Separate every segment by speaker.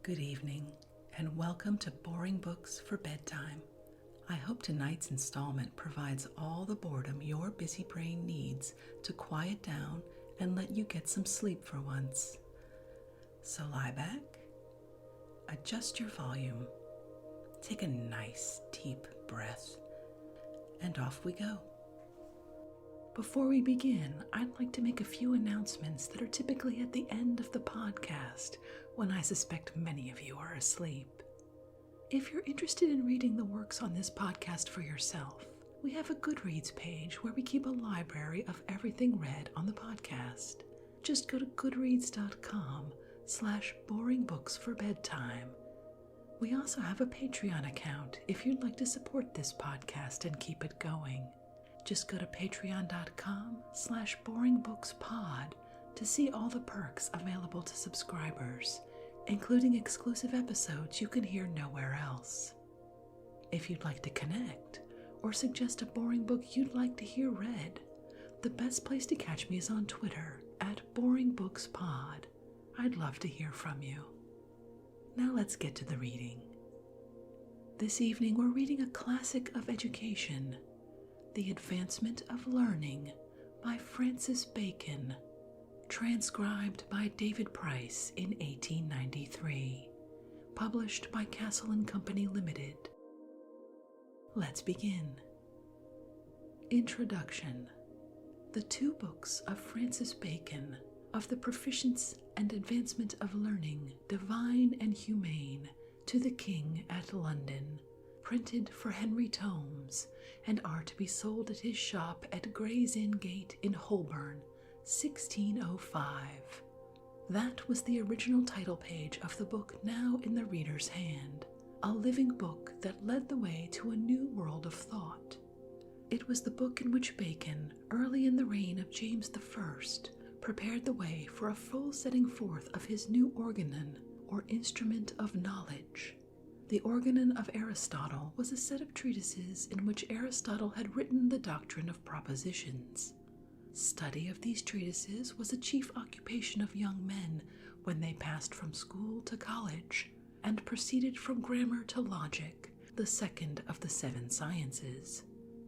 Speaker 1: Good evening, and welcome to Boring Books for Bedtime. I hope tonight's installment provides all the boredom your busy brain needs to quiet down and let you get some sleep for once. So lie back, adjust your volume, take a nice deep breath, and off we go. Before we begin, I'd like to make a few announcements that are typically at the end of the podcast when I suspect many of you are asleep. If you're interested in reading the works on this podcast for yourself, we have a Goodreads page where we keep a library of everything read on the podcast. Just go to goodreads.com/boringbooksforbedtime. We also have a Patreon account if you'd like to support this podcast and keep it going. Just go to patreon.com/boringbookspod to see all the perks available to subscribers, including exclusive episodes you can hear nowhere else. If you'd like to connect or suggest a boring book you'd like to hear read, the best place to catch me is on Twitter @boringbookspod. I'd love to hear from you. Now let's get to the reading. This evening we're reading a classic of education, The Advancement of Learning by Francis Bacon, transcribed by David Price in 1893, published by Castle & Company Limited. Let's begin. Introduction. The two books of Francis Bacon, of the Proficience and Advancement of Learning, Divine and Humane, to the King at London, printed for Henry Tomes, and are to be sold at his shop at Gray's Inn Gate in Holborn, 1605. That was the original title page of the book now in the reader's hand, a living book that led the way to a new world of thought. It was the book in which Bacon, early in the reign of James I, prepared the way for a full setting forth of his new organon, or instrument of knowledge. The Organon of Aristotle was a set of treatises in which Aristotle had written the doctrine of propositions. Study of these treatises was a chief occupation of young men when they passed from school to college, and proceeded from grammar to logic, the second of the 7 sciences.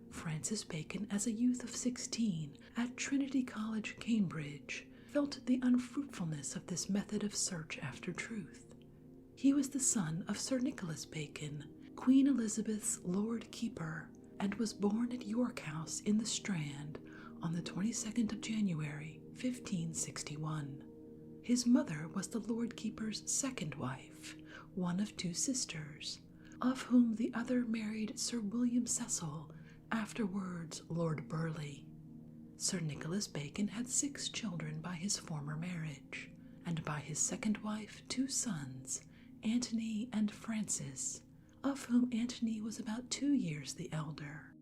Speaker 1: Francis Bacon, as a youth of 16, at Trinity College, Cambridge, felt the unfruitfulness of this method of search after truth. He was the son of Sir Nicholas Bacon, Queen Elizabeth's Lord Keeper, and was born at York House in the Strand on the 22nd of January, 1561. His mother was the Lord Keeper's second wife, one of 2 sisters, of whom the other married Sir William Cecil, afterwards Lord Burleigh. Sir Nicholas Bacon had 6 children by his former marriage, and by his second wife 2 sons, Antony and Francis, of whom Antony was about 2 years the elder.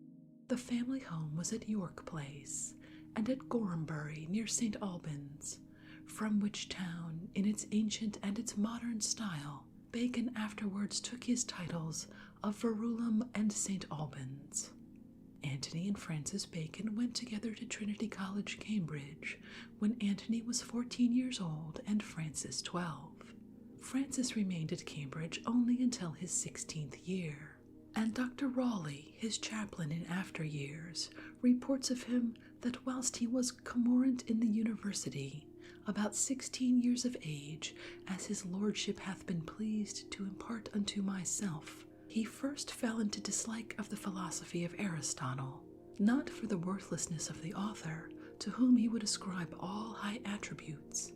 Speaker 1: The family home was at York Place, and at Gorhambury near St. Albans, from which town, in its ancient and its modern style, Bacon afterwards took his titles of Verulam and St. Albans. Antony and Francis Bacon went together to Trinity College, Cambridge, when Antony was 14 years old and Francis 12. Francis remained at Cambridge only until his 16th year, and Dr. Raleigh, his chaplain in after years, reports of him that whilst he was commorant in the university, about 16 years of age, as his lordship hath been pleased to impart unto myself, he first fell into dislike of the philosophy of Aristotle, not for the worthlessness of the author, to whom he would ascribe all high attributes,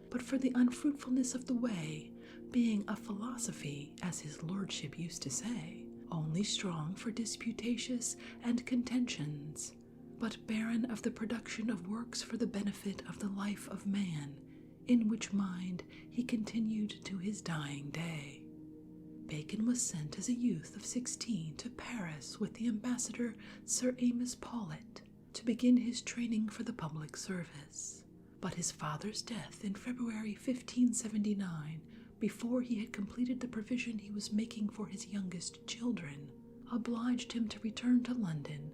Speaker 1: but for the unfruitfulness of the way, being a philosophy, as his lordship used to say, only strong for disputatious and contentions, but barren of the production of works for the benefit of the life of man, in which mind he continued to his dying day. Bacon was sent as a youth of 16 to Paris with the ambassador Sir Amos Paulet to begin his training for the public service, but his father's death in February 1579, before he had completed the provision he was making for his youngest children, obliged him to return to London,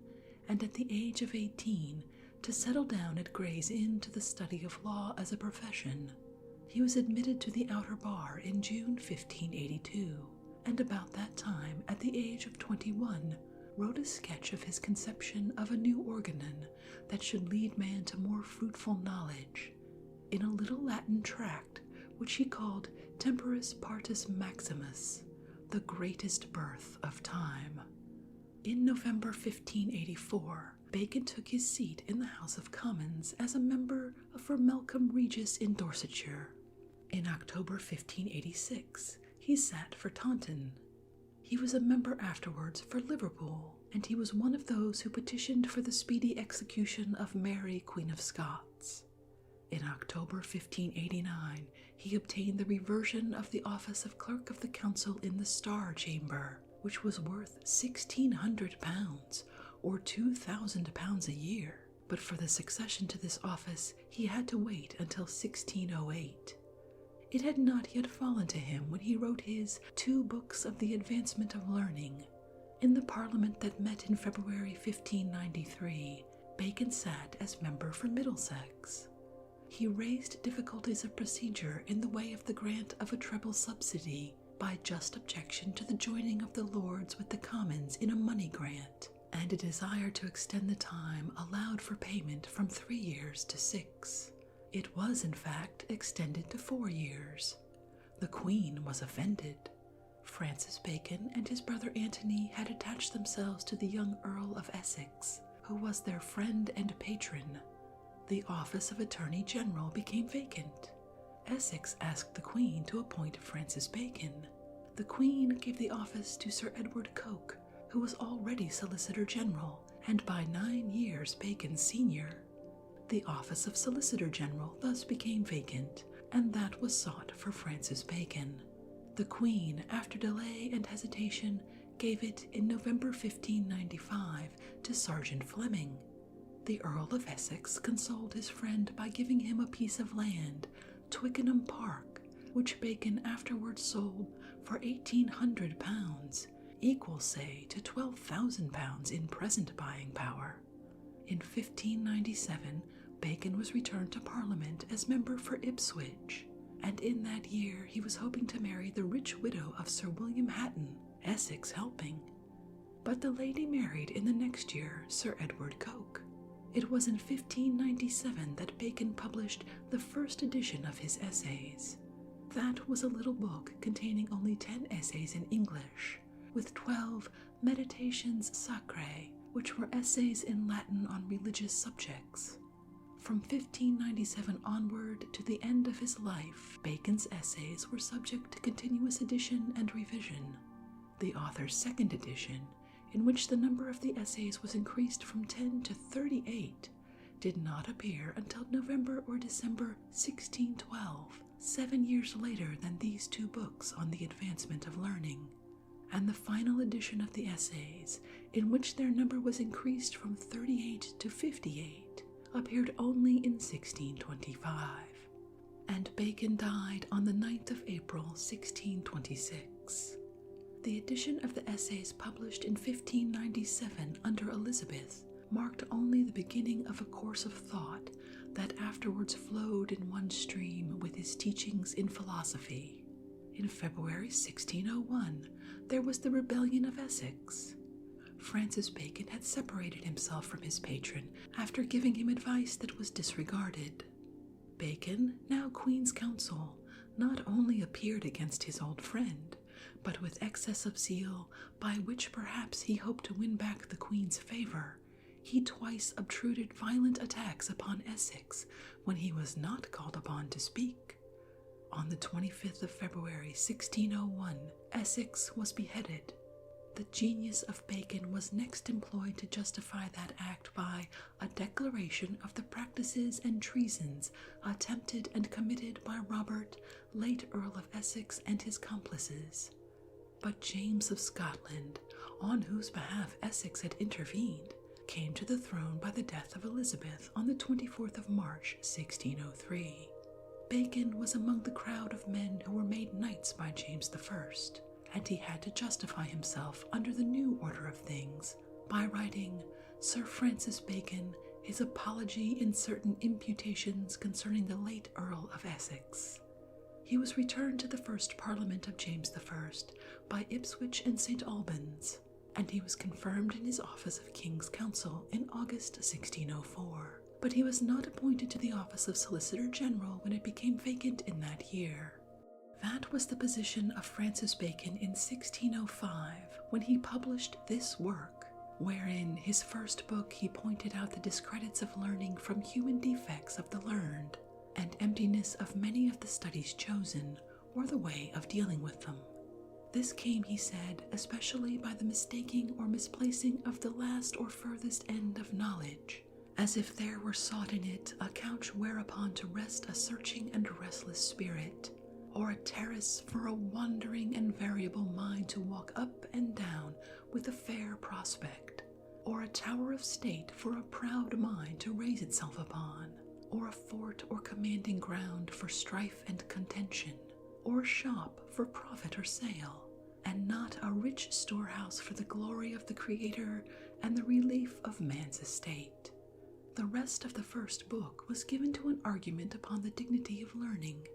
Speaker 1: and at the age of 18 to settle down at Gray's Inn to the study of law as a profession. He was admitted to the outer bar in June 1582, and about that time, at the age of 21, wrote a sketch of his conception of a new organon that should lead man to more fruitful knowledge, in a little Latin tract which he called Temporis Partus Maximus, the greatest birth of time. In November 1584, Bacon took his seat in the House of Commons as a member for Melcombe Regis in Dorsetshire. In October 1586, he sat for Taunton. He was a member afterwards for Liverpool, and he was one of those who petitioned for the speedy execution of Mary, Queen of Scots. In October 1589, he obtained the reversion of the office of Clerk of the Council in the Star Chamber, which was worth £1,600, or £2,000 a year, but for the succession to this office he had to wait until 1608. It had not yet fallen to him when he wrote his 2 books of the advancement of learning. In the Parliament that met in February 1593, Bacon sat as member for Middlesex. He raised difficulties of procedure in the way of the grant of a treble subsidy by just objection to the joining of the Lords with the Commons in a money grant, and a desire to extend the time allowed for payment from 3 years to 6. It was, in fact, extended to 4 years. The Queen was offended. Francis Bacon and his brother Antony had attached themselves to the young Earl of Essex, who was their friend and patron. The office of Attorney General became vacant. Essex asked the Queen to appoint Francis Bacon. The Queen gave the office to Sir Edward Coke, who was already Solicitor General, and by 9 years Bacon's senior. The office of Solicitor General thus became vacant, and that was sought for Francis Bacon. The Queen, after delay and hesitation, gave it in November 1595 to Sergeant Fleming. The Earl of Essex consoled his friend by giving him a piece of land, Twickenham Park, which Bacon afterwards sold for £1,800, equal, say, to £12,000 in present buying power. In 1597, Bacon was returned to Parliament as member for Ipswich, and in that year he was hoping to marry the rich widow of Sir William Hatton, Essex helping. But the lady married in the next year Sir Edward Coke. It was in 1597 that Bacon published the first edition of his essays. That was a little book containing only 10 essays in English, with 12 meditations sacrae, which were essays in Latin on religious subjects. From 1597 onward to the end of his life, Bacon's essays were subject to continuous edition and revision. The author's second edition, in which the number of the essays was increased from 10 to 38, did not appear until November or December 1612, 7 years later than these 2 books on the advancement of learning. And the final edition of the essays, in which their number was increased from 38 to 58, appeared only in 1625. And Bacon died on the 9th of April, 1626. The edition of the essays published in 1597 under Elizabeth marked only the beginning of a course of thought that afterwards flowed in one stream with his teachings in philosophy. In February 1601, there was the rebellion of Essex. Francis Bacon had separated himself from his patron after giving him advice that was disregarded. Bacon, now Queen's Counsel, not only appeared against his old friend, but with excess of zeal, by which perhaps he hoped to win back the Queen's favor, he twice obtruded violent attacks upon Essex when he was not called upon to speak. On the 25th of February 1601, Essex was beheaded. The genius of Bacon was next employed to justify that act by a declaration of the practices and treasons attempted and committed by Robert, late Earl of Essex, and his complices. But James of Scotland, on whose behalf Essex had intervened, came to the throne by the death of Elizabeth on the 24th of March, 1603. Bacon was among the crowd of men who were made knights by James I, and he had to justify himself under the new order of things by writing Sir Francis Bacon his apology in certain imputations concerning the late Earl of Essex. he was returned to the first Parliament of James I by Ipswich and St. Albans, and he was confirmed in his office of King's Counsel in August 1604. But he was not appointed to the office of Solicitor General when it became vacant in that year. That was the position of Francis Bacon in 1605 when he published this work, wherein his first book he pointed out the discredits of learning from human defects of the learned, and emptiness of many of the studies chosen, or the way of dealing with them. This came, he said, especially by the mistaking or misplacing of the last or furthest end of knowledge, as if there were sought in it a couch whereupon to rest a searching and restless spirit, or a terrace for a wandering and variable mind to walk up and down with a fair prospect, or a tower of state for a proud mind to raise itself upon, or a fort or commanding ground for strife and contention, or a shop for profit or sale, and not a rich storehouse for the glory of the Creator and the relief of man's estate. The rest of the first book was given to an argument upon the dignity of learning,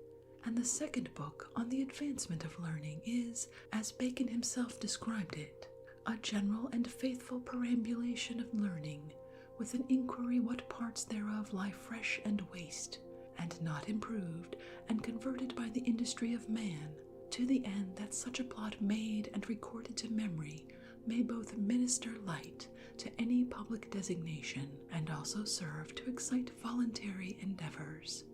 Speaker 1: and the second book on the advancement of learning is, as Bacon himself described it, a general and faithful perambulation of learning, with an inquiry what parts thereof lie fresh and waste, and not improved and converted by the industry of man, to the end that such a plot made and recorded to memory may both minister light to any public designation and also serve to excite voluntary endeavors.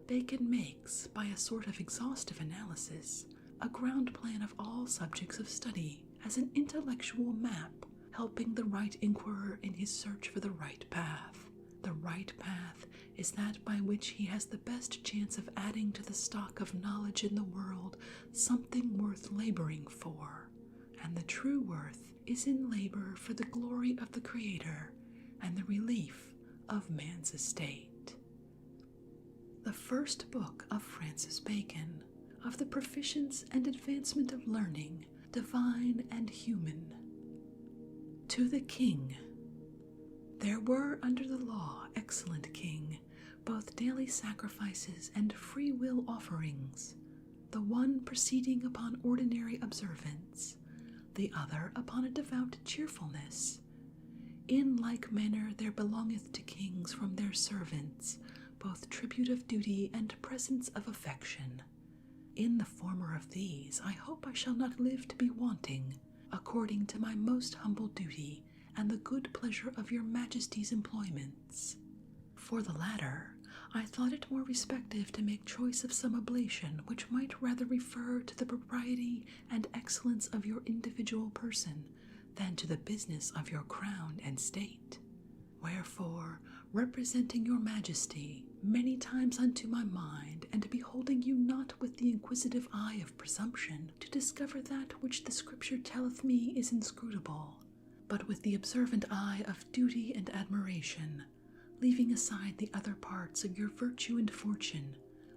Speaker 1: Bacon makes, by a sort of exhaustive analysis, a ground plan of all subjects of study as an intellectual map, helping the right inquirer in his search for the right path. The right path is that by which he has the best chance of adding to the stock of knowledge in the world something worth laboring for, and the true worth is in labor for the glory of the Creator and the relief of man's estate. The first book of Francis Bacon, of the proficience and advancement of learning, divine and human. To the King. There were under the law, excellent King, both daily sacrifices and free will offerings, the one proceeding upon ordinary observance, the other upon a devout cheerfulness. In like manner there belongeth to kings from their servants both tribute of duty and presents of affection. In the former of these I hope I shall not live to be wanting, according to my most humble duty and the good pleasure of your Majesty's employments. For the latter, I thought it more respective to make choice of some oblation which might rather refer to the propriety and excellence of your individual person than to the business of your crown and state. Wherefore, representing your Majesty many times unto my mind, and beholding you not with the inquisitive eye of presumption to discover that which the Scripture telleth me is inscrutable, but with the observant eye of duty and admiration, leaving aside the other parts of your virtue and fortune,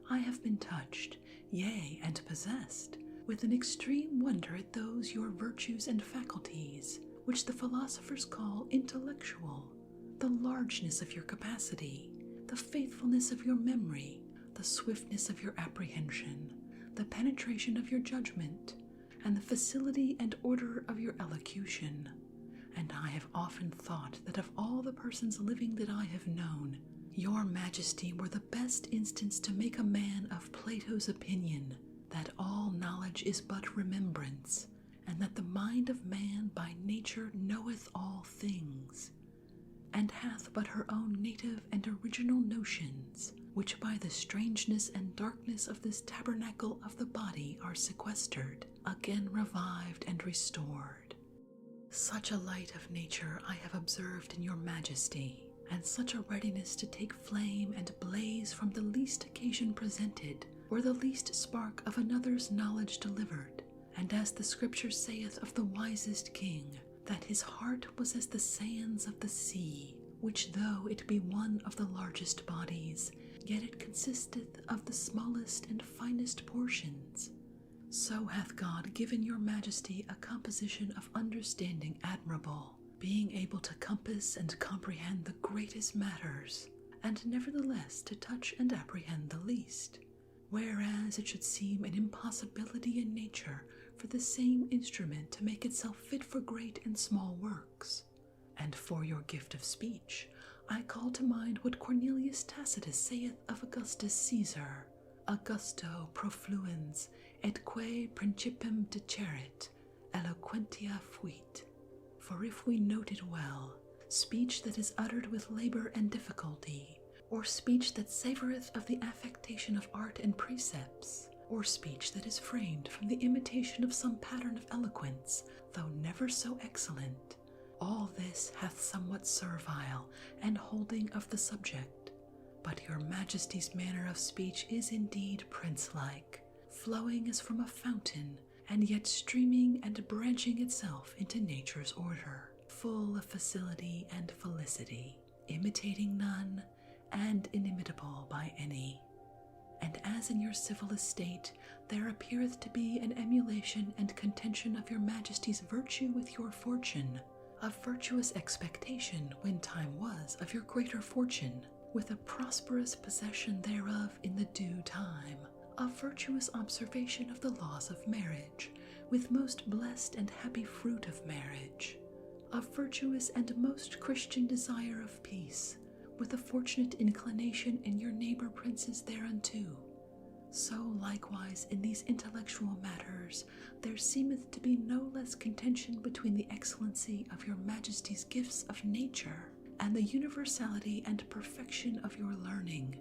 Speaker 1: I have been touched, yea, and possessed, with an extreme wonder at those your virtues and faculties, which the philosophers call intellectual, the largeness of your capacity, the faithfulness of your memory, the swiftness of your apprehension, the penetration of your judgment, and the facility and order of your elocution. And I have often thought that of all the persons living that I have known, your Majesty were the best instance to make a man of Plato's opinion, that all knowledge is but remembrance, and that the mind of man by nature knoweth all things, and hath but her own native and original notions, which by the strangeness and darkness of this tabernacle of the body are sequestered, again revived and restored. Such a light of nature I have observed in your Majesty, and such a readiness to take flame and blaze from the least occasion presented, or the least spark of another's knowledge delivered, and as the Scripture saith of the wisest king, that his heart was as the sands of the sea, which though it be one of the largest bodies, yet it consisteth of the smallest and finest portions. So hath God given your Majesty a composition of understanding admirable, being able to compass and comprehend the greatest matters, and nevertheless to touch and apprehend the least, whereas it should seem an impossibility in nature for the same instrument to make itself fit for great and small works. And for your gift of speech, I call to mind what Cornelius Tacitus saith of Augustus Caesar, Augusto profluens, et quae principem dicerit, eloquentia fuit. For if we note it well, speech that is uttered with labor and difficulty, or speech that savoureth of the affectation of art and precepts, or speech that is framed from the imitation of some pattern of eloquence, though never so excellent, all this hath somewhat servile and holding of the subject. But your Majesty's manner of speech is indeed prince-like, flowing as from a fountain, and yet streaming and branching itself into nature's order, full of facility and felicity, imitating none, and inimitable by any. And as in your civil estate there appeareth to be an emulation and contention of your Majesty's virtue with your fortune, a virtuous expectation, when time was, of your greater fortune, with a prosperous possession thereof in the due time, a virtuous observation of the laws of marriage, with most blessed and happy fruit of marriage, a virtuous and most Christian desire of peace, with a fortunate inclination in your neighbor princes thereunto. So likewise in these intellectual matters there seemeth to be no less contention between the excellency of your Majesty's gifts of nature and the universality and perfection of your learning.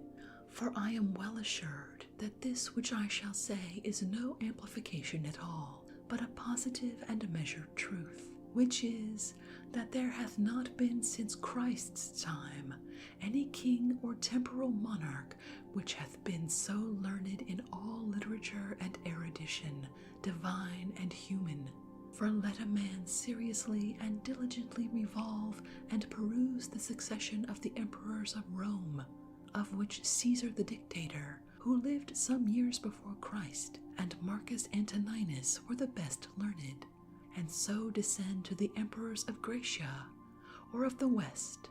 Speaker 1: For I am well assured that this which I shall say is no amplification at all, but a positive and measured truth, which is, that there hath not been since Christ's time any king or temporal monarch which hath been so learned in all literature and erudition, divine and human. For let a man seriously and diligently revolve and peruse the succession of the emperors of Rome, of which Caesar the dictator, who lived some years before Christ, and Marcus Antoninus were the best learned, and so descend to the emperors of Graecia, or of the West,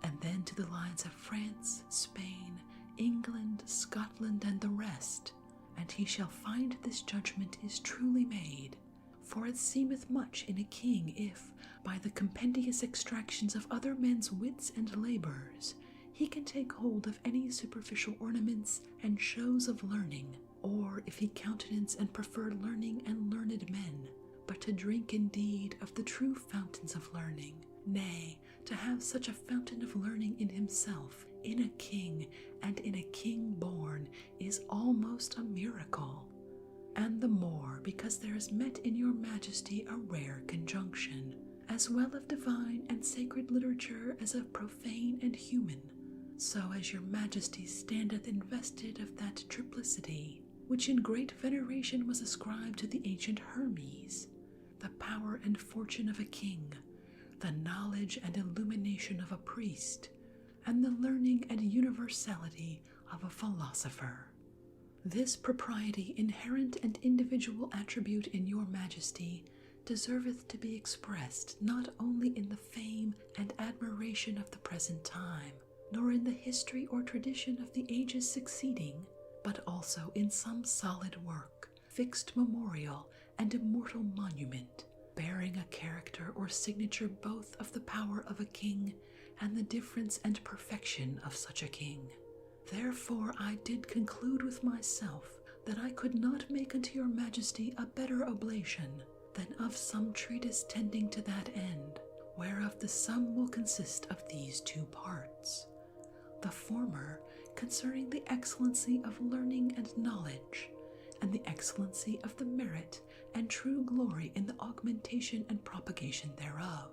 Speaker 1: and then to the lines of France, Spain, England, Scotland, and the rest, and he shall find this judgment is truly made. For it seemeth much in a king if, by the compendious extractions of other men's wits and labours, he can take hold of any superficial ornaments and shows of learning, or if he countenance and prefer learning and learned men, but to drink indeed of the true fountains of learning, nay, to have such a fountain of learning in himself, in a king, and in a king born, is almost a miracle. And the more because there is met in your Majesty a rare conjunction, as well of divine and sacred literature as of profane and human, so as your Majesty standeth invested of that triplicity, which in great veneration was ascribed to the ancient Hermes, the power and fortune of a king, the knowledge and illumination of a priest, and the learning and universality of a philosopher. This propriety, inherent and individual attribute in your Majesty, deserveth to be expressed not only in the fame and admiration of the present time, nor in the history or tradition of the ages succeeding, but also in some solid work, fixed memorial, and immortal monument, bearing a character or signature both of the power of a king and the difference and perfection of such a king. Therefore I did conclude with myself that I could not make unto your Majesty a better oblation than of some treatise tending to that end, whereof the sum will consist of these two parts. The former concerning the excellency of learning and knowledge, and the excellency of the merit and true glory in the augmentation and propagation thereof.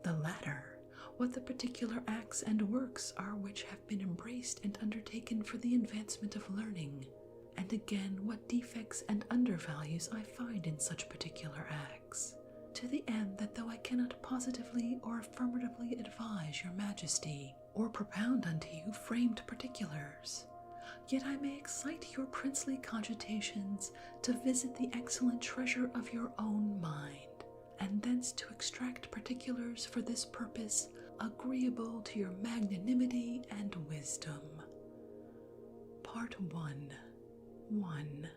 Speaker 1: The latter, what the particular acts and works are which have been embraced and undertaken for the advancement of learning, and again what defects and undervalues I find in such particular acts, to the end that though I cannot positively or affirmatively advise your Majesty, or propound unto you framed particulars, yet I may excite your princely cogitations to visit the excellent treasure of your own mind, and thence to extract particulars for this purpose agreeable to your magnanimity and wisdom. Part 1. 1.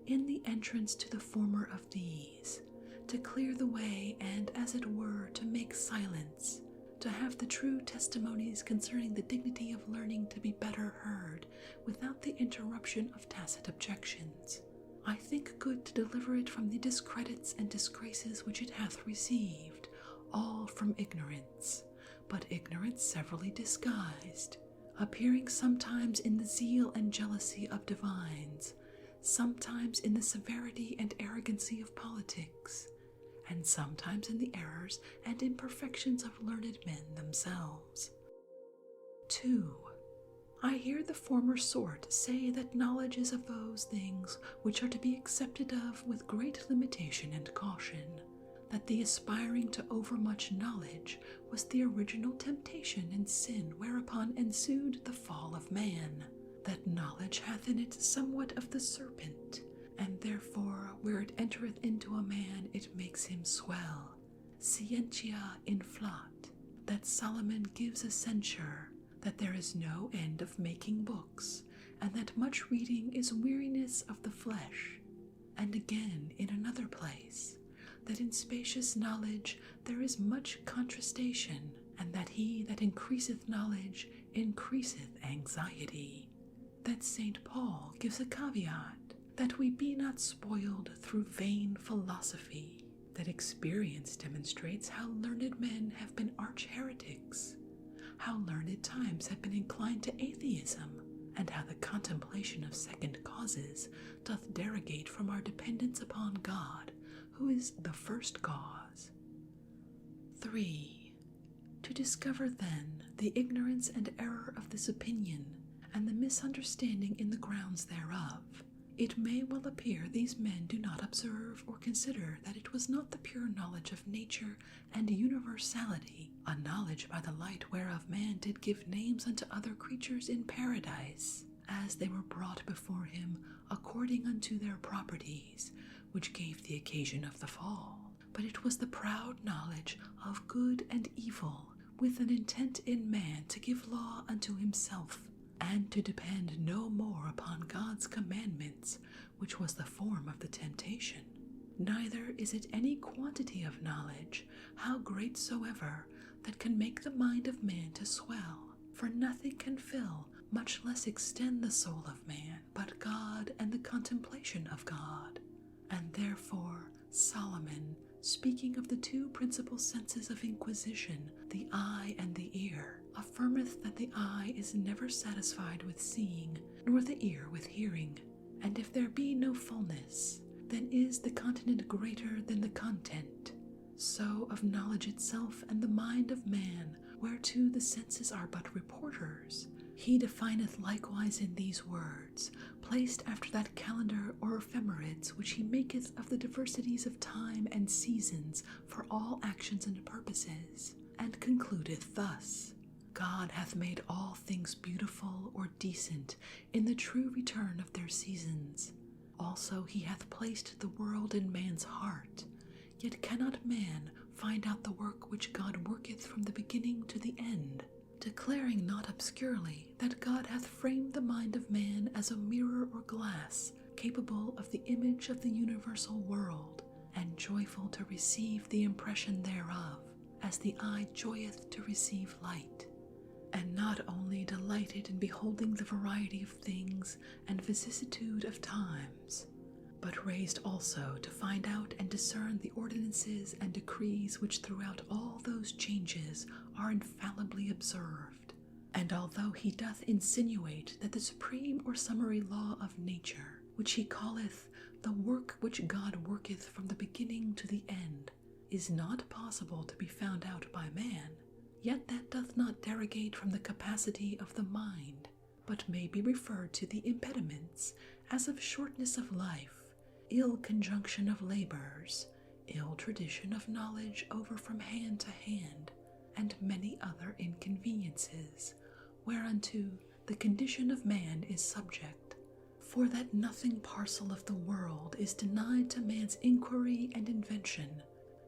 Speaker 1: In the entrance to the former of these, to clear the way and, as it were, to make silence, to have the true testimonies concerning the dignity of learning to be better heard without the interruption of tacit objections, I think good to deliver it from the discredits and disgraces which it hath received, all from ignorance, but ignorance severally disguised, appearing sometimes in the zeal and jealousy of divines, sometimes in the severity and arrogancy of politics, and sometimes in the errors and imperfections of learned men themselves. 2. I hear the former sort say that knowledge is of those things which are to be accepted of with great limitation and caution, that the aspiring to overmuch knowledge was the original temptation and sin whereupon ensued the fall of man, that knowledge hath in it somewhat of the serpent, and therefore where it entereth into a man it makes him swell, scientia inflat, that Solomon gives a censure, that there is no end of making books, and that much reading is weariness of the flesh, and again in another place, that in spacious knowledge there is much contrastation, and that he that increaseth knowledge increaseth anxiety, that St. Paul gives a caveat, that we be not spoiled through vain philosophy, that experience demonstrates how learned men have been arch-heretics, how learned times have been inclined to atheism, and how the contemplation of second causes doth derogate from our dependence upon God, who is the first cause. 3. To discover then the ignorance and error of this opinion, and the misunderstanding in the grounds thereof, it may well appear these men do not observe or consider that it was not the pure knowledge of nature and universality, a knowledge by the light whereof man did give names unto other creatures in paradise, as they were brought before him according unto their properties, which gave the occasion of the fall, but it was the proud knowledge of good and evil, with an intent in man to give law unto himself, and to depend no more upon God's commandments, which was the form of the temptation. Neither is it any quantity of knowledge, how great soever, that can make the mind of man to swell, for nothing can fill, much less extend the soul of man, but God and the contemplation of God. And therefore Solomon, speaking of the two principal senses of inquisition, the eye and the ear, affirmeth that the eye is never satisfied with seeing, nor the ear with hearing, and if there be no fullness, then is the continent greater than the content. So of knowledge itself and the mind of man, whereto the senses are but reporters, he defineth likewise in these words, placed after that calendar or ephemerides which he maketh of the diversities of time and seasons for all actions and purposes, and concludeth thus: God hath made all things beautiful or decent in the true return of their seasons. Also he hath placed the world in man's heart, yet cannot man find out the work which God worketh from the beginning to the end, declaring not obscurely that God hath framed the mind of man as a mirror or glass, capable of the image of the universal world, and joyful to receive the impression thereof, as the eye joyeth to receive light, and not only delighted in beholding the variety of things and vicissitude of times, but raised also to find out and discern the ordinances and decrees which throughout all those changes are infallibly observed. And although he doth insinuate that the supreme or summary law of nature, which he calleth the work which God worketh from the beginning to the end, is not possible to be found out by man, yet that doth not derogate from the capacity of the mind, but may be referred to the impediments, as of shortness of life, ill conjunction of labors, ill tradition of knowledge over from hand to hand, and many other inconveniences, whereunto the condition of man is subject. For that nothing parcel of the world is denied to man's inquiry and invention,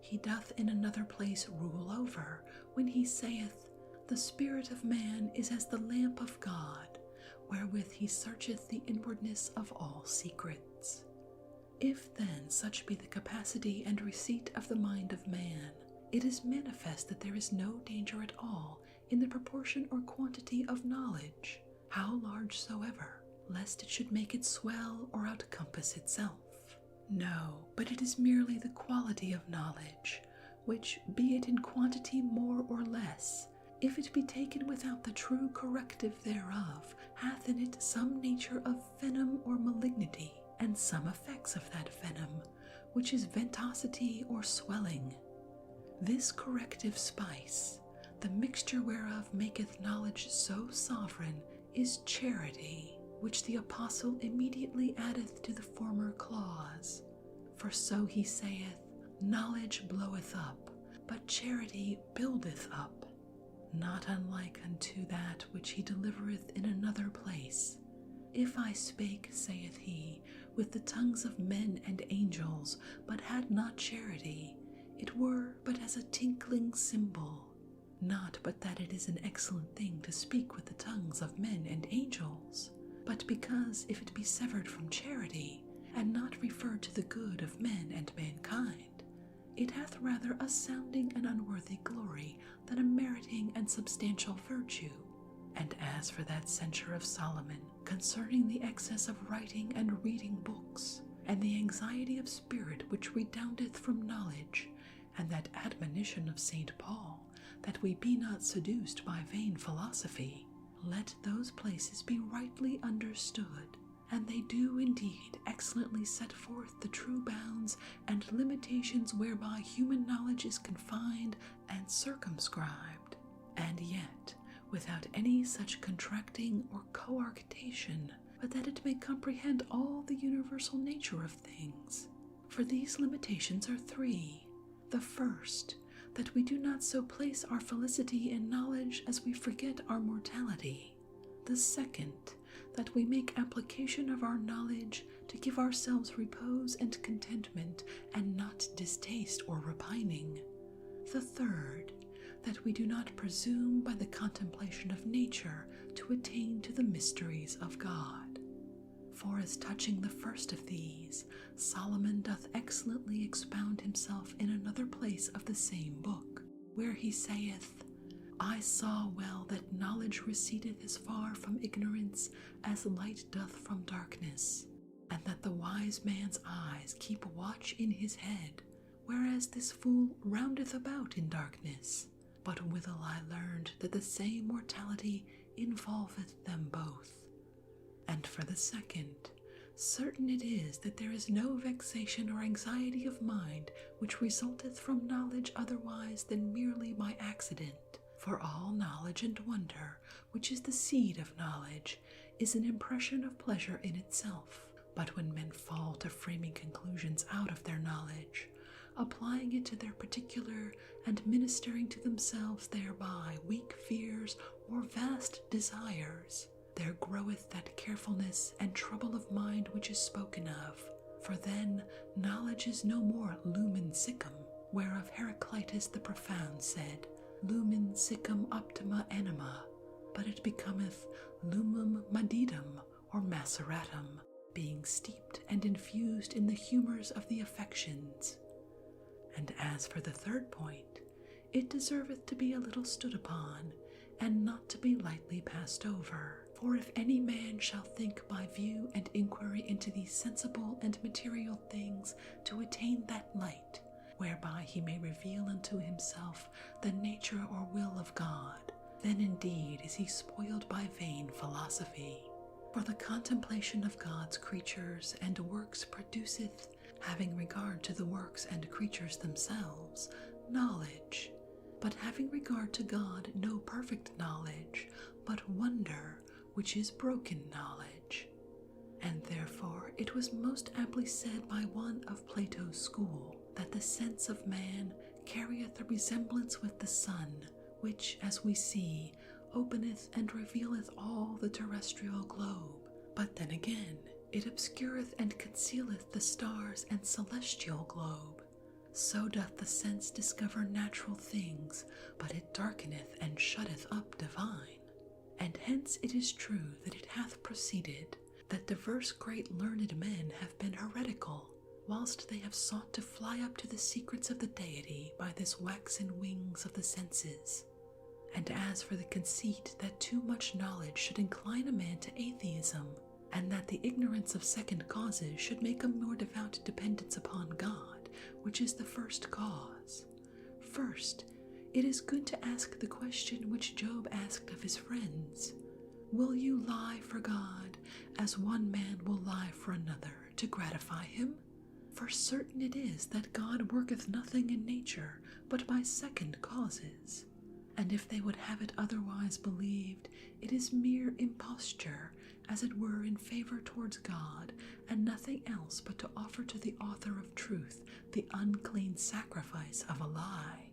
Speaker 1: he doth in another place rule over, when he saith, the spirit of man is as the lamp of God, wherewith he searcheth the inwardness of all secrets. If then such be the capacity and receipt of the mind of man, it is manifest that there is no danger at all in the proportion or quantity of knowledge, how large soever, lest it should make it swell or outcompass itself. No, but it is merely the quality of knowledge, which, be it in quantity more or less, if it be taken without the true corrective thereof, hath in it some nature of venom or malignity, and some effects of that venom, which is ventosity or swelling. This corrective spice, the mixture whereof maketh knowledge so sovereign, is charity, which the apostle immediately addeth to the former clause. For so he saith, knowledge bloweth up, but charity buildeth up. Not unlike unto that which he delivereth in another place. If I spake, saith he, with the tongues of men and angels, but had not charity, it were but as a tinkling cymbal. Not but that it is an excellent thing to speak with the tongues of men and angels, but because if it be severed from charity, and not referred to the good of men and mankind, it hath rather a sounding and unworthy glory than a meriting and substantial virtue. And as for that censure of Solomon concerning the excess of writing and reading books, and the anxiety of spirit which redoundeth from knowledge, and that admonition of St. Paul, that we be not seduced by vain philosophy, let those places be rightly understood, and they do indeed excellently set forth the true bounds and limitations whereby human knowledge is confined and circumscribed, and yet without any such contracting or coarctation, but that it may comprehend all the universal nature of things. For these limitations are three. The first, that we do not so place our felicity in knowledge as we forget our mortality. The second, that we make application of our knowledge to give ourselves repose and contentment, and not distaste or repining. The third, that we do not presume by the contemplation of nature to attain to the mysteries of God. For as touching the first of these, Solomon doth excellently expound himself in another place of the same book, where he saith, I saw well that knowledge recedeth as far from ignorance as light doth from darkness, and that the wise man's eyes keep watch in his head, whereas this fool roundeth about in darkness. But withal I learned that the same mortality involveth them both. And for the second, certain it is that there is no vexation or anxiety of mind which resulteth from knowledge otherwise than merely by accident. For all knowledge and wonder, which is the seed of knowledge, is an impression of pleasure in itself. But when men fall to framing conclusions out of their knowledge, applying it to their particular, and ministering to themselves thereby weak fears or vast desires, there groweth that carefulness and trouble of mind which is spoken of. For then knowledge is no more lumen siccum, whereof Heraclitus the profound said, lumen siccum optima anima, but it becometh lumum madidum or maceratum, being steeped and infused in the humours of the affections. And as for the third point, it deserveth to be a little stood upon, and not to be lightly passed over. For if any man shall think by view and inquiry into these sensible and material things to attain that light, whereby he may reveal unto himself the nature or will of God, then indeed is he spoiled by vain philosophy. For the contemplation of God's creatures and works produceth, having regard to the works and creatures themselves, knowledge, but having regard to God no perfect knowledge, but wonder, which is broken knowledge. And therefore it was most aptly said by one of Plato's school, that the sense of man carrieth a resemblance with the sun, which, as we see, openeth and revealeth all the terrestrial globe. But then again, it obscureth and concealeth the stars and celestial globe. So doth the sense discover natural things, but it darkeneth and shutteth up divine. And hence it is true that it hath proceeded, that divers great learned men have been heretical, whilst they have sought to fly up to the secrets of the deity by this waxen wings of the senses. And as for the conceit that too much knowledge should incline a man to atheism, and that the ignorance of second causes should make a more devout dependence upon God, which is the first cause. First, it is good to ask the question which Job asked of his friends: will you lie for God, as one man will lie for another, to gratify him? For certain it is that God worketh nothing in nature but by second causes. And if they would have it otherwise believed, it is mere imposture, as it were in favor towards God, and nothing else but to offer to the author of truth the unclean sacrifice of a lie.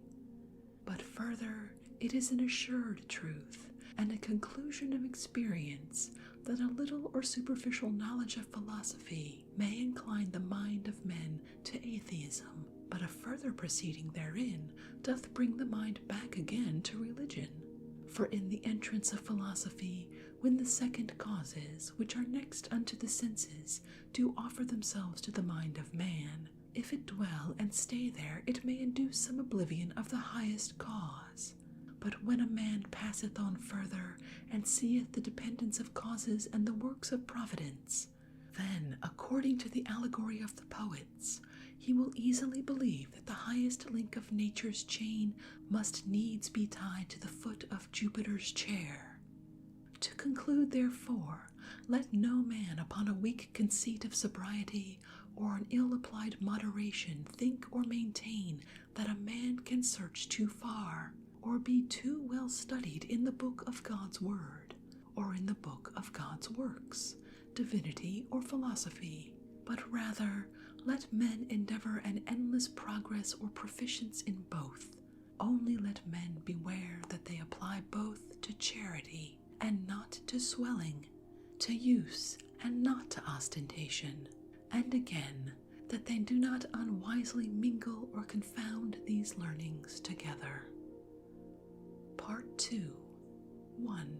Speaker 1: But further, it is an assured truth, and a conclusion of experience, that a little or superficial knowledge of philosophy may incline the mind of men to atheism, but a further proceeding therein doth bring the mind back again to religion. For in the entrance of philosophy, when the second causes, which are next unto the senses, do offer themselves to the mind of man, if it dwell and stay there, it may induce some oblivion of the highest cause. But when a man passeth on further, and seeth the dependence of causes and the works of providence, then, according to the allegory of the poets, he will easily believe that the highest link of nature's chain must needs be tied to the foot of Jupiter's chair. To conclude, therefore, let no man upon a weak conceit of sobriety or an ill-applied moderation think or maintain that a man can search too far, or be too well studied in the book of God's word, or in the book of God's works, divinity or philosophy, but rather let men endeavor an endless progress or proficience in both. Only let men beware that they apply both to charity and not to swelling, to use and not to ostentation, and again, that they do not unwisely mingle or confound these learnings together. Part 2. 1.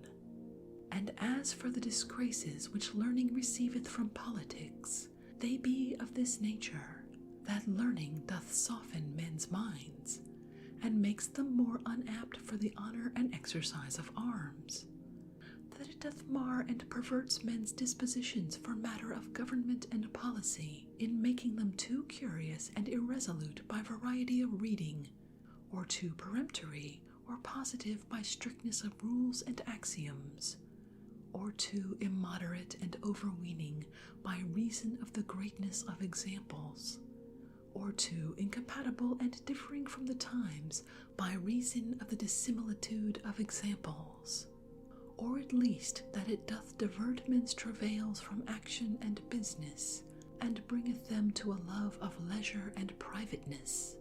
Speaker 1: And as for the disgraces which learning receiveth from politics, they be of this nature, that learning doth soften men's minds, and makes them more unapt for the honor and exercise of arms, that it doth mar and perverts men's dispositions for matter of government and policy, in making them too curious and irresolute by variety of reading, or too peremptory or positive by strictness of rules and axioms, or too immoderate and overweening by reason of the greatness of examples, or too incompatible and differing from the times by reason of the dissimilitude of examples, or at least that it doth divert men's travails from action and business, and bringeth them to a love of leisure and privateness,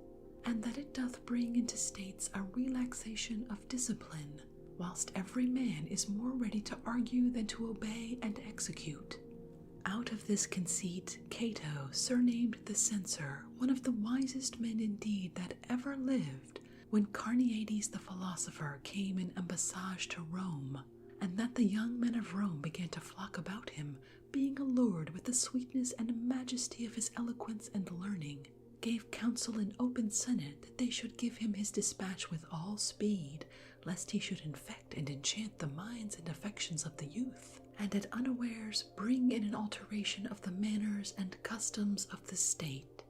Speaker 1: and that it doth bring into states a relaxation of discipline, whilst every man is more ready to argue than to obey and execute. Out of this conceit, Cato, surnamed the Censor, one of the wisest men indeed that ever lived, when Carneades the philosopher came in embassage to Rome, and that the young men of Rome began to flock about him, being allured with the sweetness and majesty of his eloquence and learning, gave counsel in open senate that they should give him his dispatch with all speed, lest he should infect and enchant the minds and affections of the youth, and at unawares bring in an alteration of the manners and customs of the state.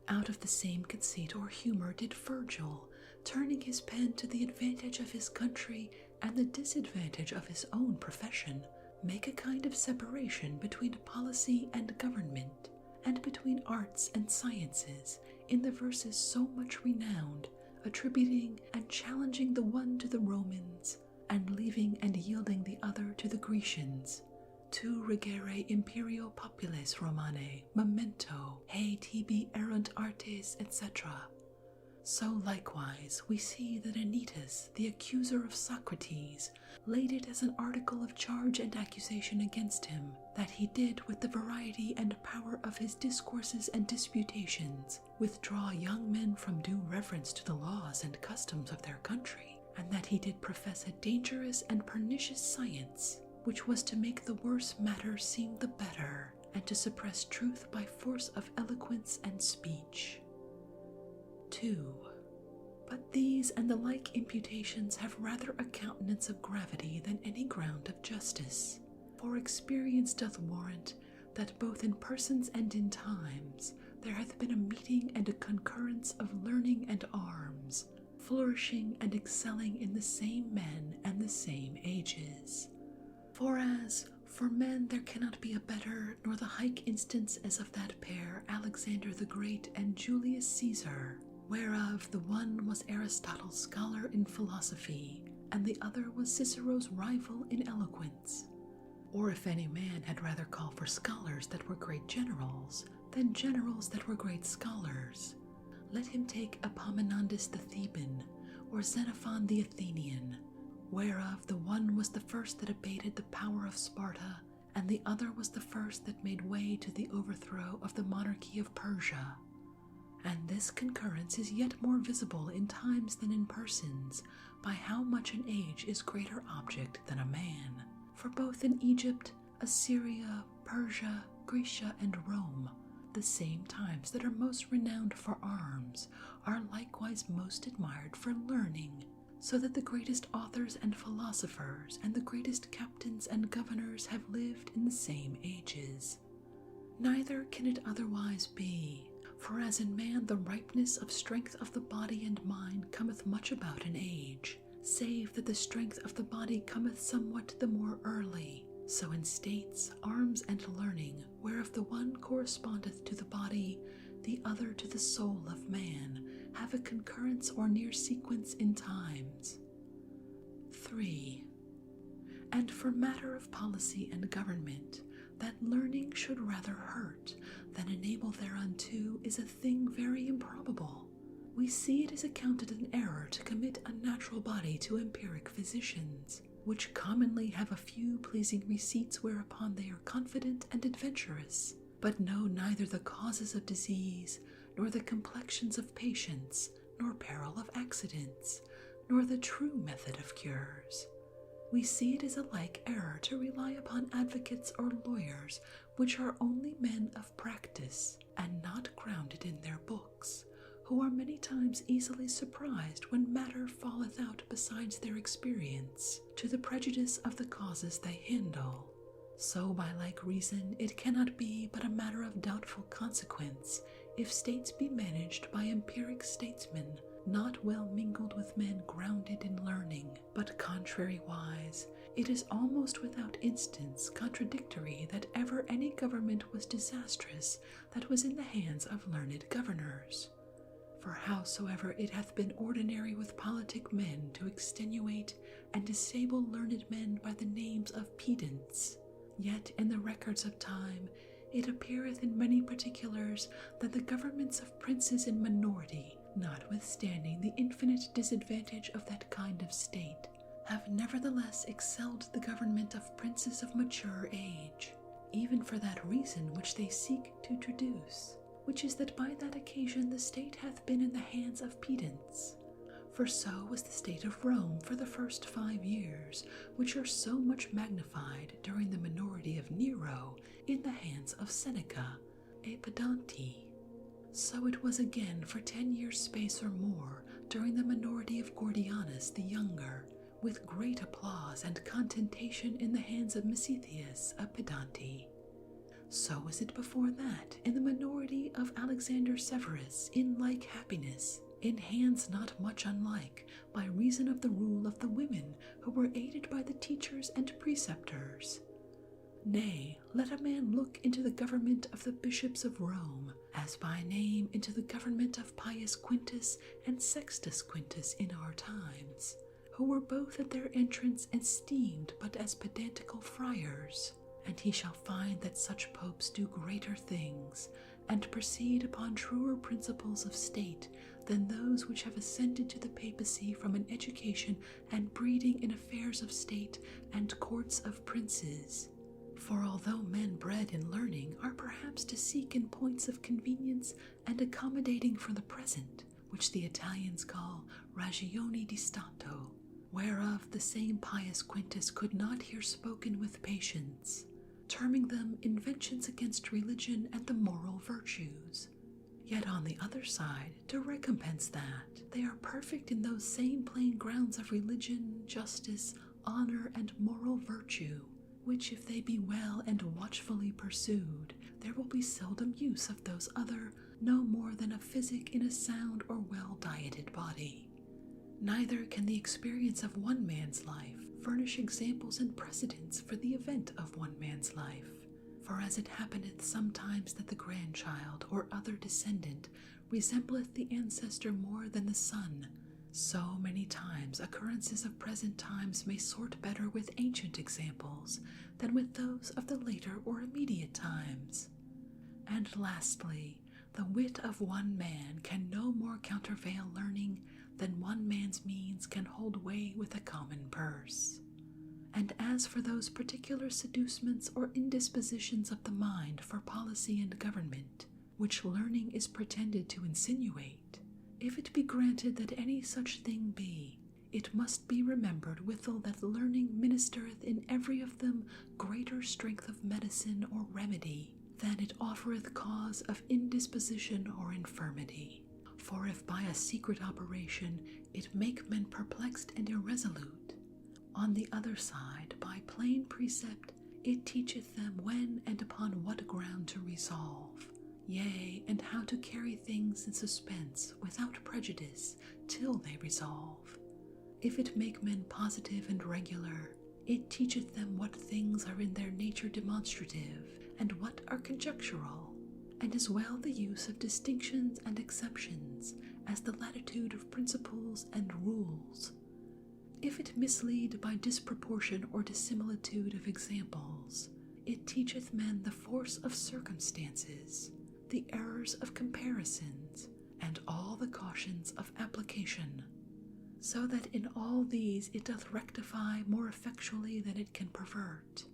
Speaker 1: Out of the same conceit or humor did Virgil, turning his pen to the advantage of his country and the disadvantage of his own profession, make a kind of separation between policy and government, and between arts and sciences, in the verses so much renowned, attributing and challenging the one to the Romans, and leaving and yielding the other to the Grecians. Tu regere imperio popules Romane, memento, he tibi erunt artes, etc. So likewise we see that Anytus, the accuser of Socrates, laid it as an article of charge and accusation against him, that he did with the variety and power of his discourses and disputations withdraw young men from due reverence to the laws and customs of their country, and that he did profess a dangerous and pernicious science, which was to make the worse matter seem the better, and to suppress truth by force of eloquence and speech. 2. But these and the like imputations have rather a countenance of gravity than any ground of justice, for experience doth warrant that both in persons and in times there hath been a meeting and a concurrence of learning and arms, flourishing and excelling in the same men and the same ages. For as for men there cannot be a better nor the like instance as of that pair Alexander the Great and Julius Caesar, whereof the one was Aristotle's scholar in philosophy, and the other was Cicero's rival in eloquence. Or if any man had rather call for scholars that were great generals than generals that were great scholars, let him take Epaminondas the Theban, or Xenophon the Athenian, whereof the one was the first that abated the power of Sparta, and the other was the first that made way to the overthrow of the monarchy of Persia. And this concurrence is yet more visible in times than in persons, by how much an age is greater object than a man. For both in Egypt, Assyria, Persia, Grecia, and Rome, the same times that are most renowned for arms are likewise most admired for learning, so that the greatest authors and philosophers and the greatest captains and governors have lived in the same ages. Neither can it otherwise be, for as in man the ripeness of strength of the body and mind cometh much about an age, save that the strength of the body cometh somewhat the more early, so in states, arms, and learning, whereof the one correspondeth to the body, the other to the soul of man, have a concurrence or near sequence in times. 3. And for matter of policy and government, that learning should rather hurt than enable thereunto is a thing very improbable. We see it is accounted an error to commit a natural body to empiric physicians, which commonly have a few pleasing receipts whereupon they are confident and adventurous, but know neither the causes of disease, nor the complexions of patients, nor peril of accidents, nor the true method of cures. We see it is a like error to rely upon advocates or lawyers, which are only men of practice, and not grounded in their books, who are many times easily surprised when matter falleth out besides their experience, to the prejudice of the causes they handle. So by like reason it cannot be but a matter of doubtful consequence, if states be managed by empiric statesmen, not well mingled with men grounded in learning, but contrariwise, it is almost without instance contradictory that ever any government was disastrous that was in the hands of learned governors. For howsoever it hath been ordinary with politic men to extenuate and disable learned men by the names of pedants, yet in the records of time it appeareth in many particulars that the governments of princes in minority, notwithstanding the infinite disadvantage of that kind of state, have nevertheless excelled the government of princes of mature age, even for that reason which they seek to traduce, which is that by that occasion the state hath been in the hands of pedants. For so was the state of Rome for the first 5 years, which are so much magnified during the minority of Nero in the hands of Seneca, a pedante. So it was again for 10 years' space or more during the minority of Gordianus the younger, with great applause and contentation in the hands of Misitheus, a pedante. So was it before that in the minority of Alexander Severus in like happiness, in hands not much unlike, by reason of the rule of the women who were aided by the teachers and preceptors. Nay, let a man look into the government of the bishops of Rome, as by name into the government of Pius Quintus and Sextus Quintus in our times, who were both at their entrance esteemed but as pedantical friars, and he shall find that such popes do greater things, and proceed upon truer principles of state than those which have ascended to the papacy from an education and breeding in affairs of state and courts of princes. For although men bred in learning are perhaps to seek in points of convenience and accommodating for the present, which the Italians call ragioni di stato, whereof the same pious Quintus could not hear spoken with patience, terming them inventions against religion and the moral virtues. Yet on the other side, to recompense that, they are perfect in those same plain grounds of religion, justice, honor, and moral virtue, which if they be well and watchfully pursued, there will be seldom use of those other, no more than a physic in a sound or well-dieted body. Neither can the experience of one man's life furnish examples and precedents for the event of one man's life. For as it happeneth sometimes that the grandchild or other descendant resembleth the ancestor more than the son, so many times occurrences of present times may sort better with ancient examples than with those of the later or immediate times. And lastly, the wit of one man can no more countervail learning than one man's means can hold way with a common purse. And as for those particular seducements or indispositions of the mind for policy and government, which learning is pretended to insinuate, if it be granted that any such thing be, it must be remembered withal that learning ministereth in every of them greater strength of medicine or remedy than it offereth cause of indisposition or infirmity. For if by a secret operation it make men perplexed and irresolute, on the other side, by plain precept, it teacheth them when and upon what ground to resolve, yea, and how to carry things in suspense without prejudice till they resolve. If it make men positive and regular, it teacheth them what things are in their nature demonstrative, and what are conjectural, and as well the use of distinctions and exceptions as the latitude of principles and rules. If it mislead by disproportion or dissimilitude of examples, it teacheth men the force of circumstances, the errors of comparisons, and all the cautions of application, so that in all these it doth rectify more effectually than it can pervert,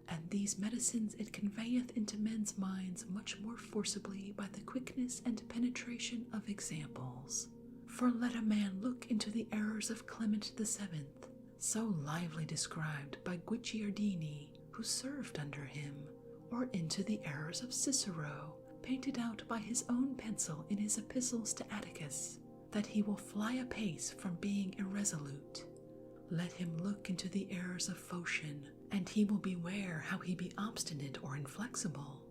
Speaker 1: and these medicines it conveyeth into men's minds much more forcibly by the quickness and penetration of examples. For let a man look into the errors of Clement VII, so lively described by Guicciardini, who served under him, or into the errors of Cicero, painted out by his own pencil in his epistles to Atticus, that he will fly apace from being irresolute. Let him look into the errors of Phocion, and he will beware how he be obstinate or inflexible.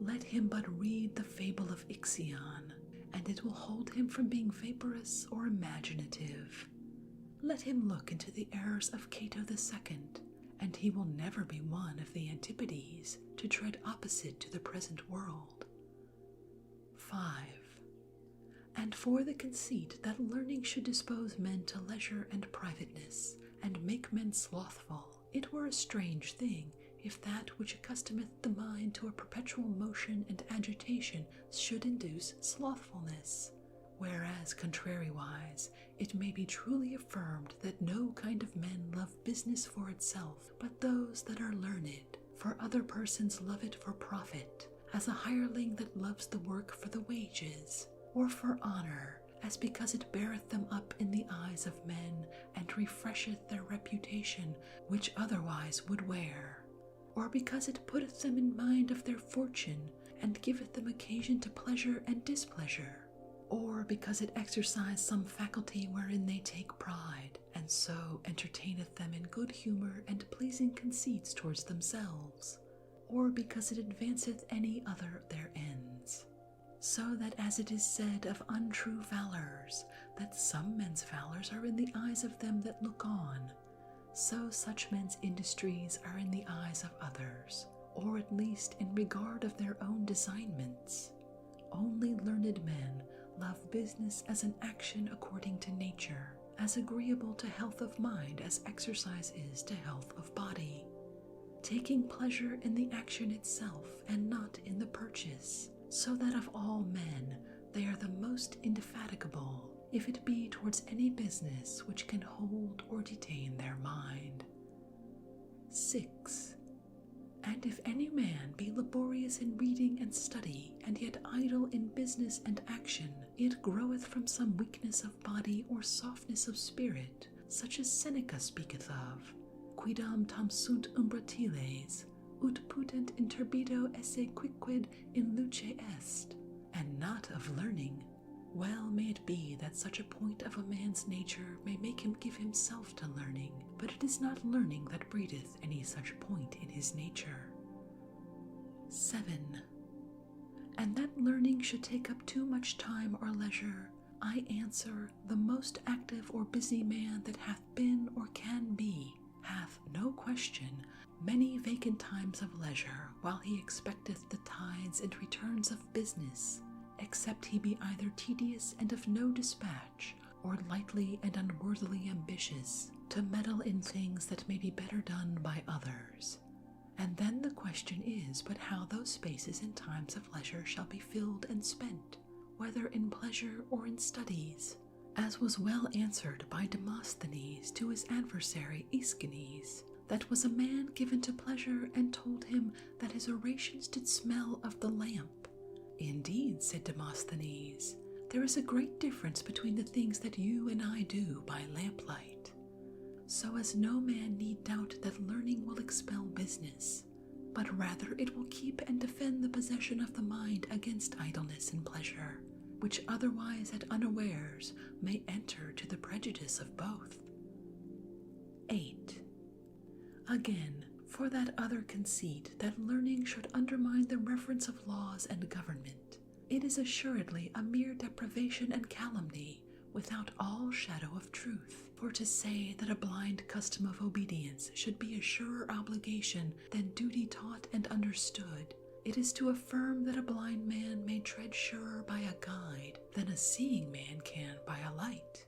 Speaker 1: Let him but read the fable of Ixion, and it will hold him from being vaporous or imaginative. Let him look into the errors of Cato II, and he will never be one of the Antipodes to tread opposite to the present world. 5. And for the conceit that learning should dispose men to leisure and privateness, and make men slothful, it were a strange thing if that which accustometh the mind to a perpetual motion and agitation should induce slothfulness, whereas, contrariwise, it may be truly affirmed that no kind of men love business for itself, but those that are learned, for other persons love it for profit, as a hireling that loves the work for the wages, or for honor, as because it beareth them up in the eyes of men, and refresheth their reputation, which otherwise would wear, or because it putteth them in mind of their fortune, and giveth them occasion to pleasure and displeasure, or because it exercise some faculty wherein they take pride, and so entertaineth them in good humor and pleasing conceits towards themselves, or because it advanceth any other of their ends. So that as it is said of untrue valors, that some men's valors are in the eyes of them that look on, so such men's industries are in the eyes of others, or at least in regard of their own designments. Only learned men love business as an action according to nature, as agreeable to health of mind as exercise is to health of body, taking pleasure in the action itself and not in the purchase, so that of all men they are the most indefatigable, if it be towards any business which can hold or detain their mind. 6. And if any man be laborious in reading and study, and yet idle in business and action, it groweth from some weakness of body or softness of spirit, such as Seneca speaketh of, quidam tam sunt umbratiles, ut putent interbido esse quicquid in luce est, and not of learning. Well may it be that such a point of a man's nature may make him give himself to learning, but it is not learning that breedeth any such point in his nature. 7. And that learning should take up too much time or leisure, I answer, the most active or busy man that hath been or can be, hath, no question, many vacant times of leisure, while he expecteth the tides and returns of business, except he be either tedious and of no dispatch, or lightly and unworthily ambitious, to meddle in things that may be better done by others. And then the question is but how those spaces and times of leisure shall be filled and spent, whether in pleasure or in studies, as was well answered by Demosthenes to his adversary Aeschines, that was a man given to pleasure, and told him that his orations did smell of the lamp. Indeed, said Demosthenes, there is a great difference between the things that you and I do by lamplight. So as no man need doubt that learning will expel business, but rather it will keep and defend the possession of the mind against idleness and pleasure, which otherwise at unawares may enter to the prejudice of both. 8. Again, for that other conceit that learning should undermine the reverence of laws and government, it is assuredly a mere deprivation and calumny, without all shadow of truth. For to say that a blind custom of obedience should be a surer obligation than duty taught and understood, it is to affirm that a blind man may tread surer by a guide than a seeing man can by a light.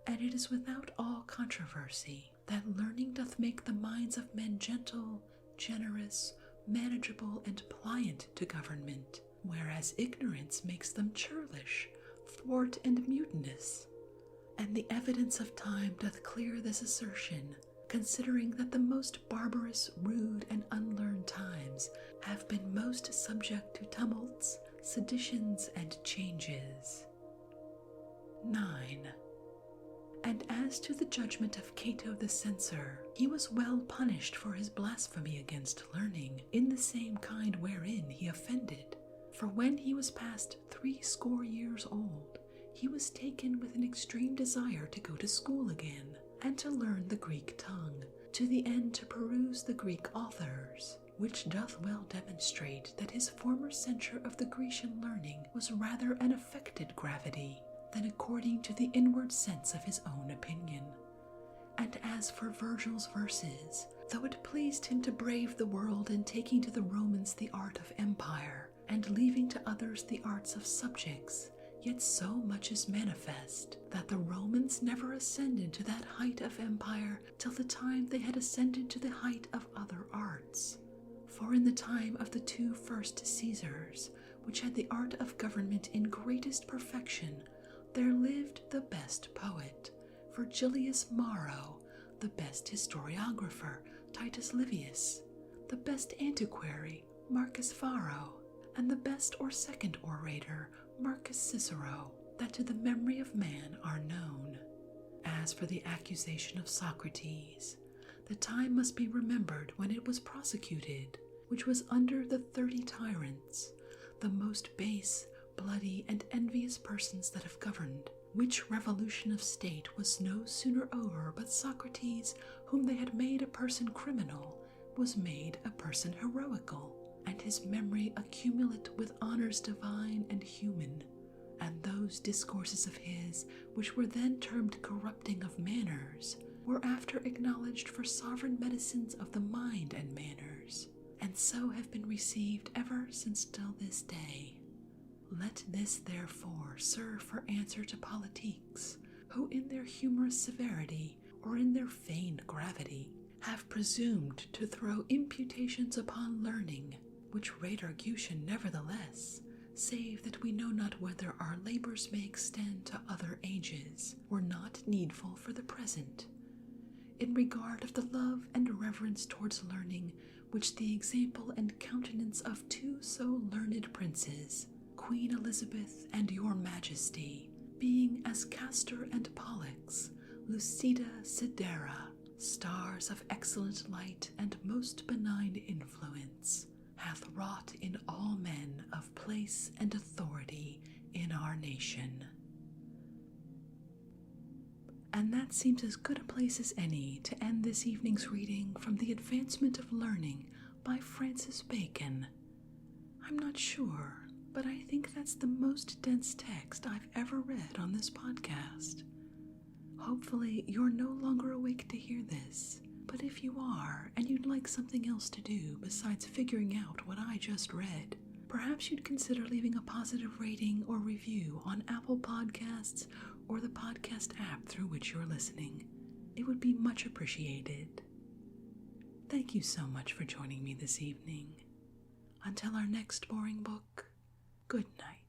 Speaker 1: And it is without all controversy that learning doth make the minds of men gentle, generous, manageable, and pliant to government, whereas ignorance makes them churlish, thwart, and mutinous. And the evidence of time doth clear this assertion, considering that the most barbarous, rude, and unlearned times have been most subject to tumults, seditions, and changes. 9. And as to the judgment of Cato the censor, he was well punished for his blasphemy against learning, in the same kind wherein he offended. For when he was past 80 years old, he was taken with an extreme desire to go to school again, and to learn the Greek tongue, to the end to peruse the Greek authors, which doth well demonstrate that his former censure of the Grecian learning was rather an affected gravity than according to the inward sense of his own opinion. And as for Virgil's verses, though it pleased him to brave the world in taking to the Romans the art of empire, and leaving to others the arts of subjects, yet so much is manifest that the Romans never ascended to that height of empire till the time they had ascended to the height of other arts. For in the time of the 2 first Caesars, which had the art of government in greatest perfection, there lived the best poet, Virgilius Maro, the best historiographer, Titus Livius, the best antiquary, Marcus Varro, and the best or second orator, Marcus Cicero, that to the memory of man are known. As for the accusation of Socrates, the time must be remembered when it was prosecuted, which was under the 30 tyrants, the most base, bloody, and envious persons that have governed, which revolution of state was no sooner over but Socrates, whom they had made a person criminal, was made a person heroical, and his memory accumulate with honors divine and human. And those discourses of his, which were then termed corrupting of manners, were after acknowledged for sovereign medicines of the mind and manners, and so have been received ever since till this day. Let this therefore serve for answer to politiques, who in their humorous severity, or in their feigned gravity, have presumed to throw imputations upon learning, which rate argution nevertheless, save that we know not whether our labors may extend to other ages, or not needful for the present. In regard of the love and reverence towards learning, which the example and countenance of 2 so learned princes, Queen Elizabeth and your Majesty, being as Castor and Pollux, lucida sidera, stars of excellent light and most benign influence, hath wrought in all men of place and authority in our nation. And that seems as good a place as any to end this evening's reading from The Advancement of Learning by Francis Bacon. I'm not sure, but I think that's the most dense text I've ever read on this podcast. Hopefully, you're no longer awake to hear this, but if you are and you'd like something else to do besides figuring out what I just read, perhaps you'd consider leaving a positive rating or review on Apple Podcasts or the podcast app through which you're listening. It would be much appreciated. Thank you so much for joining me this evening. Until our next boring book, good night.